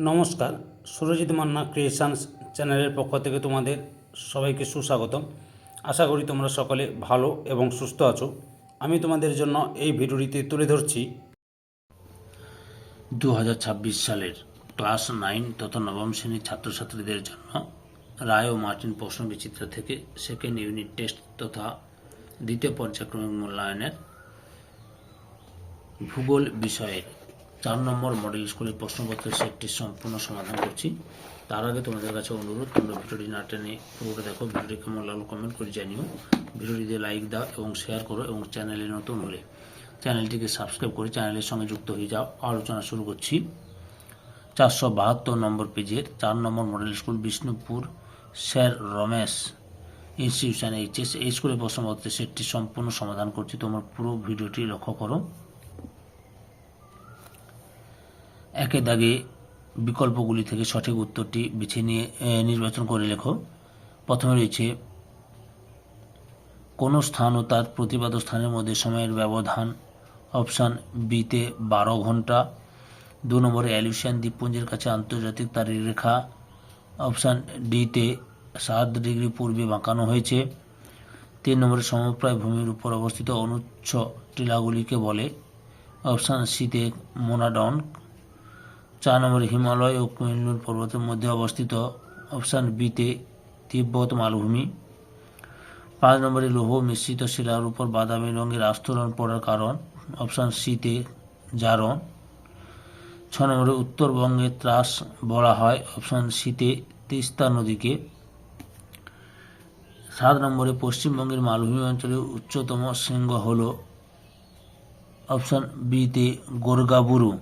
নমস্কার, সুরজিৎ মান্না ক্রিয়েশনস চ্যানেলের পক্ষ থেকে তোমাদের সবাইকে সুস্বাগতম। আশা করি তোমরা সকলে ভালো এবং সুস্থ আছো। আমি তোমাদের জন্য এই ভিডিওটিতে তুলে ধরছি 2026 সালের ক্লাস 9 তথা নবম শ্রেণীর ছাত্রছাত্রীদের জন্য রায় ও মার্টিন প্রশ্নবিচিত্র থেকে সেকেন্ড ইউনিট টেস্ট তথা দ্বিতীয় পর্যায়ক্রমিক মূল্যায়নের ভূগোল বিষয়ের 4 নম্বর মডেল স্কুলের প্রশ্নপত্রের সেটটির সম্পূর্ণ সমাধান করছি। তার আগে তোমাদের কাছে অনুরোধ, তোমরা ভিডিওটি না টেনে পুরোটা দেখো। ভিডিওটি কেমন লাগলো কমেন্ট করে জানিও, ভিডিওটিতে লাইক দাও এবং শেয়ার করো, এবং চ্যানেলে নতুন হলে চ্যানেলটিকে সাবস্ক্রাইব করে চ্যানেলের সঙ্গে যুক্ত হয়ে যাও। আলোচনা শুরু করছি 472 নম্বর পেজের 4 নম্বর model school Bishnupur sir Ramesh institution HS এই স্কুলের প্রশ্নপত্রের সেটটির সম্পূর্ণ সমাধান করছি। তোমরা পুরো ভিডিওটি লক্ষ্য করো। একের দাগে বিকল্পগুলি থেকে সঠিক উত্তরটি বেছে নিয়ে নির্বাচন করে লেখো। প্রথমে রয়েছে কোনো স্থান ও তার প্রতিপাদ্য স্থানের মধ্যে সময়ের ব্যবধান। অপশান বিতে 12 ঘন্টা। 2 নম্বরে অ্যালিউশিয়ান দ্বীপপুঞ্জের কাছে আন্তর্জাতিক তারিখ রেখা। অপশান ডিতে 7 ডিগ্রি পূর্বে বাঁকানো হয়েছে। 3 নম্বরে সমপ্রায় ভূমির উপর অবস্থিত অনুচ্ছ টিলাগুলিকে বলে। অপশান সিতে মোনাডন। 4 নম্বরে হিমালয় ও কুইনলুন পর্বতের মধ্যে অবস্থিত। অপশান বিতে তিব্বত মালভূমি। 5 নম্বরে লৌহ মিশ্রিত শিলার উপর বাদামি রঙের আস্তরণ পড়ার কারণ। অপশান সিতে জারণ। 6 নম্বরে উত্তরবঙ্গে ত্রাস বলা হয়। অপশান সিতে তিস্তা নদীকে। 7 নম্বরে পশ্চিমবঙ্গের মালভূমি অঞ্চলের উচ্চতম শৃঙ্গ হল। অপশান বিতে গোর্গাবুরু।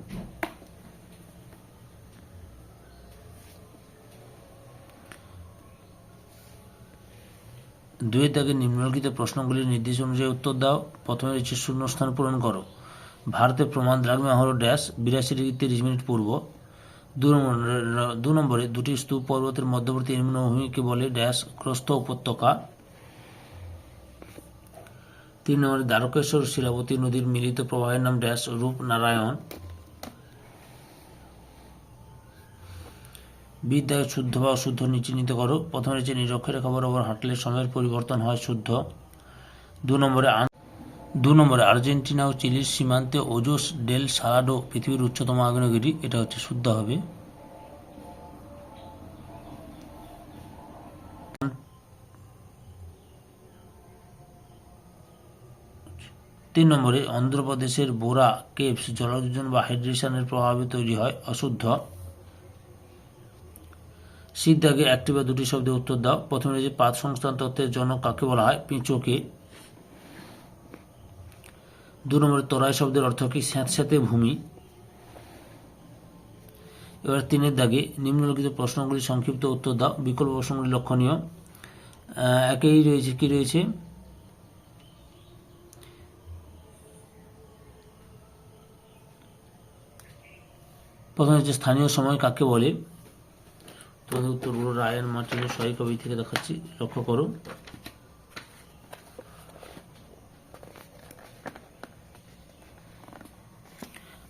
2 দাগে নিম্নলিখিত প্রশ্নগুলির নির্দেশ অনুযায়ী উত্তর দাও। প্রথমে রয়েছে শূন্যস্থান পূরণ করো। ভারতের প্রমাণ দ্রাঘিমা হল ড্যাশ 82 ডিগ্রি 30 মিনিট পূর্ব। 2 নম্বরে দুটি স্তূপ পর্বতের মধ্যবর্তী নিম্নভূমিকে বলে ড্যাশ গ্রস্ত উপত্যকা। 3 নম্বরে দ্বারকেশ্বর শিলাবতী নদীর মিলিত প্রবাহের নাম ড্যাশ রূপনারায়ণ। বিদ্যায় শুদ্ধ বা অশুদ্ধ চিহ্নিত করো। প্রথমে রয়েছে নিরক্ষরেখা বরাবর হাঁটলে সময়ের পরিবর্তন হয়, শুদ্ধ। 2 নম্বরে আর্জেন্টিনা ও চিলির সীমান্তে ওজোস ডেল সালাডো পৃথিবীর উচ্চতম আগ্নেয়গিরি, এটা হচ্ছে শুদ্ধ হবে। 3 নম্বরে অন্ধ্রপ্রদেশের বোরা কেভস জলযোজন বা হাইড্রেশনের প্রভাবে তৈরি হয়, অশুদ্ধ। শীত দাগে একটি বা দুটি শব্দে উত্তর দাও। প্রথমে রয়েছে পাত সংস্থান তত্ত্বের জনক কাকে বলা হয়, পিঁচোকে। 2 নম্বরে তরাই শব্দের অর্থ কি, স্যাঁতস্যাঁতে ভূমি। এবার 3 দাগে নিম্নলিখিত প্রশ্নগুলি সংক্ষিপ্ত উত্তর দাও। বিকল্প প্রশ্নগুলি লক্ষণীয়। একেই রয়েছে কি রয়েছে, প্রথমে হচ্ছে স্থানীয় সময় কাকে বলে। তোমাদের উত্তরগুলো রায়ান মার্টিনের সহায়ী কবি থেকে দেখাচ্ছি, লক্ষ্য করো।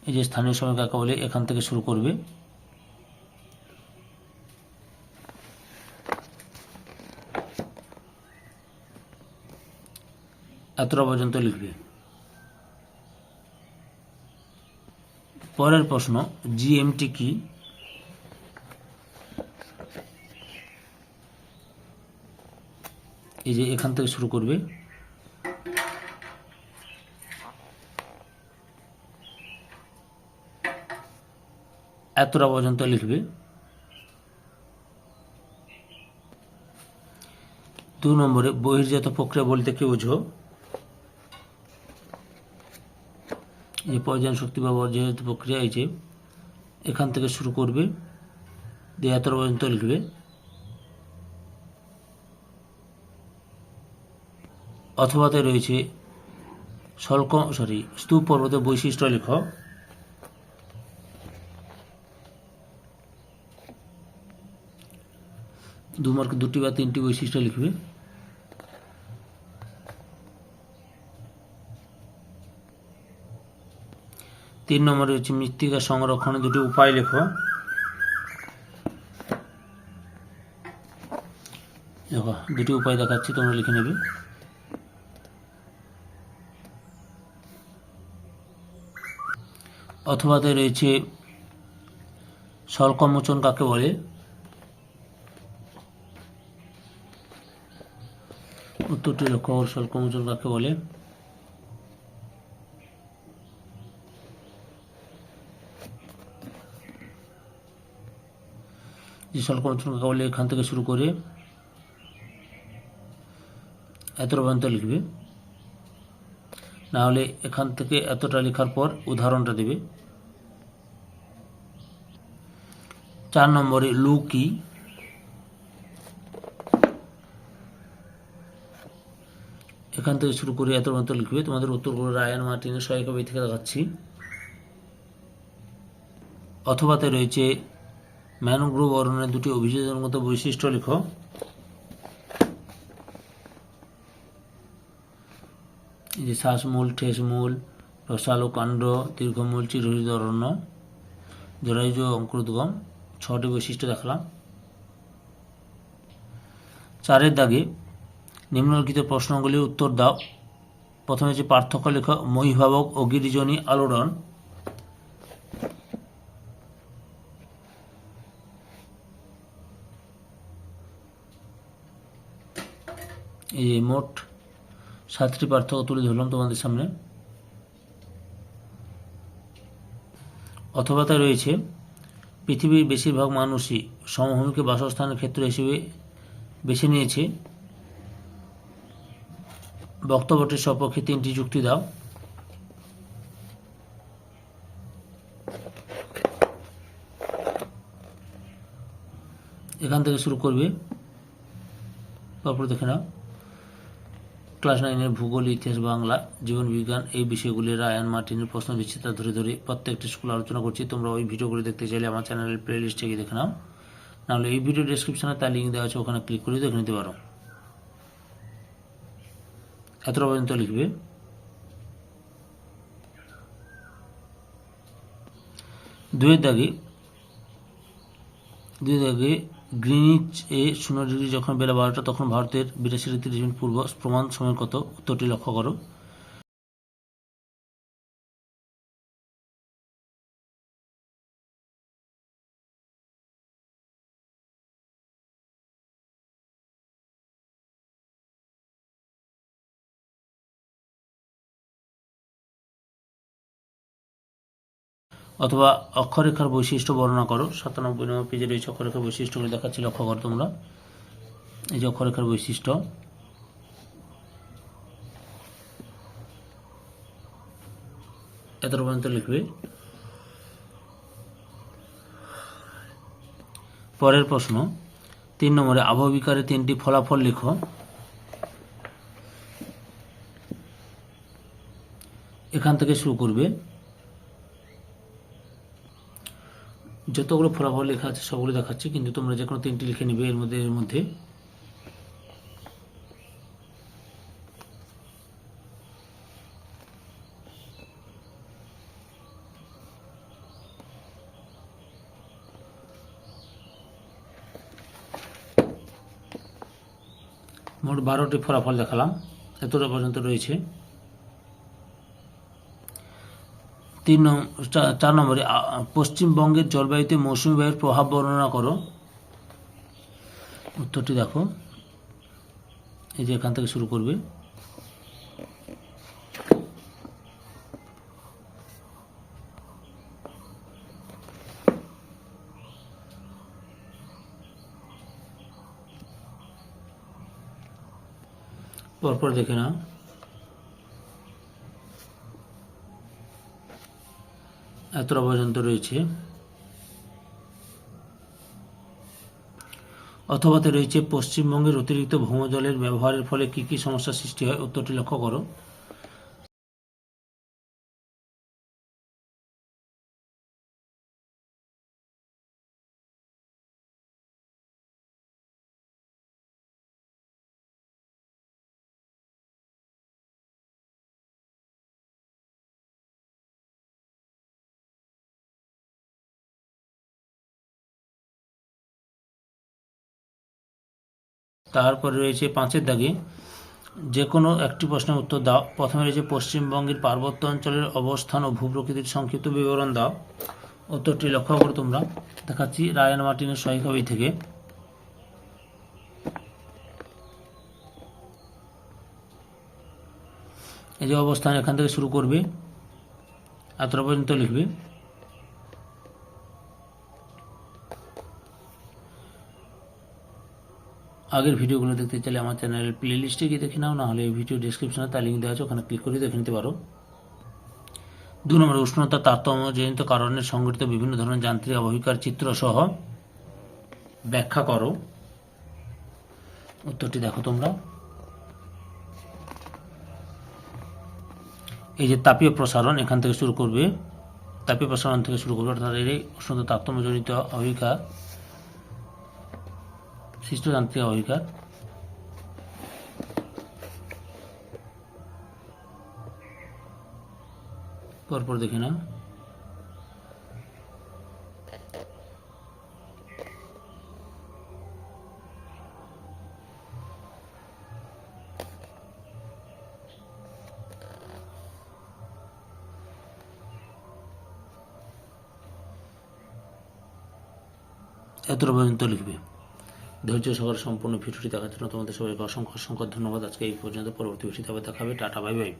এই যে স্থানীয় সময় কাকে বলে, এখান থেকে শুরু করবে। এতটা পর্যন্ত লিখবে। পরের প্রশ্ন, জিএমটি কি? এই যে এখান থেকে শুরু করবে। এতটা পর্যন্ত লিখবে। 2 নম্বরে বহির্জাত প্রক্রিয়া বলতে কি বোঝো। এই পর্যায়ন শক্তি বা বহির্জাত প্রক্রিয়া, এই যে এখান থেকে শুরু করবে, দিয়ে এতটা পর্যন্ত লিখবে। অথবাতে রয়েছে স্তূপ পর্বতের বৈশিষ্ট্য লেখ। 2 মার্কে 2টি বা 3টি বৈশিষ্ট্য লিখবে। 3 নম্বরে হচ্ছে মৃত্তিকা সংরক্ষণের দুটি উপায় লেখো। দেখো দুটি উপায় দেখাচ্ছি, তোমরা লিখে নেবে। অথবাতে রয়েছে স্বল্পমোচন কাকে বলে? উত্তরটি লক্ষ্য করো, স্বল্পমোচন কাকে বলে? যে স্বল্পমোচন কাকে বলে এখান থেকে শুরু করে এতটা পর্যন্ত লিখবে, না হলে এখান থেকে এতটা লেখার পর উদাহরণটা দেবে। 4 নম্বরে লু কি? এখান থেকে শুরু করে এত পর্যন্ত লিখবে। তোমাদের উত্তরগুলো রায়ান মার্টিনের সহায়িকা বই থেকে দেখাচ্ছি। অথবাতে রয়েছে ম্যানগ্রোভ অরণ্যের দুটি অভিযোজনগত বৈশিষ্ট্য লিখো। এই যে শ্বাসমূল, ঠেসমূল, রসালো কাণ্ড, দীর্ঘমূল, চিরহরিত অরণ্য, জরায়ুজ অঙ্কুরোদ্গম, 6টি বৈশিষ্ট্য দেখালাম। 4 দাগে নিম্নলিখিত প্রশ্নগুলির উত্তর দাও। প্রথমে যে পার্থক্য লেখো, মহীভাবক ও গিরিজনী আলোড়ন। এই যে মোট 7টি পার্থক্য তুলে ধরলাম তোমাদের সামনে। অথবাতে রয়েছে পৃথিবীর বেশিরভাগ মানুষই সমভূমিকে বাসস্থানের ক্ষেত্র হিসেবে বেছে নিয়েছে। বক্তব্যটির সপক্ষে 3টি যুক্তি দাও। এখান থেকে শুরু করবে, তারপর দেখে নাও। ক্লাস 9-এর ভূগোল, ইতিহাস, বাংলা, জীবন বিজ্ঞান এই বিষয়গুলি রায়ান মার্টিনের প্রশ্ন বিচিত্রা ধরে ধরে প্রত্যেকটি স্কুল আলোচনা করছি। তোমরা ওই ভিডিওগুলি দেখতে চাইলে আমার চ্যানেলের প্লে লিস্টে গিয়ে দেখে নাও, নাহলে এই ভিডিও ডেসক্রিপশনে তার লিঙ্ক দেওয়া আছে, ওখানে ক্লিক করে দেখে নিতে পারো। এতটা পর্যন্ত লিখবে। দুই দাগে গ্রিনিচ এ 0 ডিগ্রি যখন বেলা 12টা, তখন ভারতের 82 পূর্ব প্রমাণ সময় কত? উত্তরটি লক্ষ্য করো। অথবা অক্ষরেখার বৈশিষ্ট্য বর্ণনা করো। 97 নম্বর পেজে রয়েছে অক্ষরেখার বৈশিষ্ট্যগুলি দেখাচ্ছি, লক্ষ্য করো তোমরা। এই যে অক্ষরেখার বৈশিষ্ট্য, এতটা পর্যন্ত লিখবে। পরের প্রশ্ন 3 নম্বরে আবহবিকারে 3টি ফলাফল লিখো। এখান থেকে শুরু করবে। যতগুলো ফলাফল লেখা আছে সবগুলো দেখাচ্ছি, কিন্তু তোমরা যে কোনো 3টি লিখে নিবে এর মধ্যে। মোট 12টি ফলাফল দেখালাম, এতটা পর্যন্ত রয়েছে। 4 নম্বরে পশ্চিমবঙ্গের জলবায়ুতে মৌসুমী বায়ুর প্রভাব বর্ণনা করো। উত্তরটি দেখো, এই যে এখান থেকে শুরু করবে। পরপর দেখে নাও। এতটা পর্যন্ত রয়েছে। অথবাতে রয়েছে পশ্চিমবঙ্গের অতিরিক্ত ভৌমজলের ব্যবহারের ফলে কী কী সমস্যার সৃষ্টি হয়? উত্তরটি লক্ষ্য করো। তারপরে রয়েছে 5-এর দাগে যে কোনো একটি প্রশ্নের উত্তর দাও। প্রথমে রয়েছে পশ্চিমবঙ্গের পার্বত্য অঞ্চলের অবস্থান ও ভূপ্রকৃতির সংক্ষিপ্ত বিবরণ দাও। উত্তরটি লক্ষ্য করো তোমরা, দেখাচ্ছি রায়ান মার্টিনের সহায়িকা বই থেকে। এই যে অবস্থান এখান থেকে শুরু করবে, এতটা পর্যন্ত লিখবে। আগের ভিডিওগুলো দেখতে চাইলে আমার চ্যানেলের প্লে লিস্টে গিয়ে দেখে নাও, না হলে এই ভিডিও ডিসক্রিপশনে তার লিঙ্ক দেওয়া আছে, ওখানে ক্লিক করে দেখে নিতে পারো। 2 নম্বর উষ্ণতা তারতম্যজনিত কারণে সংঘটিত বিভিন্ন ধরনের যান্ত্রিক অবহিকার চিত্র সহ ব্যাখ্যা করো। উত্তরটি দেখো তোমরা, এই যে তাপীয় প্রসারণ এখান থেকে শুরু করবে, তাপীয় প্রসারণ থেকে শুরু করবে, অর্থাৎ এই উষ্ণতা তারতম্যজনিত অবহিকার সৃষ্ট যান্ত্রিক অবহিকার। পরপর দেখে না, এতটা পর্যন্ত লিখবে। ধৈর্য সহকারে সম্পূর্ণ ভিডিওটি দেখার জন্য তোমাদের সবাইকে অসংখ্য অসংখ্য ধন্যবাদ। আজকে এই পর্যন্ত, পরবর্তী ভিডিওতে আবার দেখাবে। Tata, bye bye.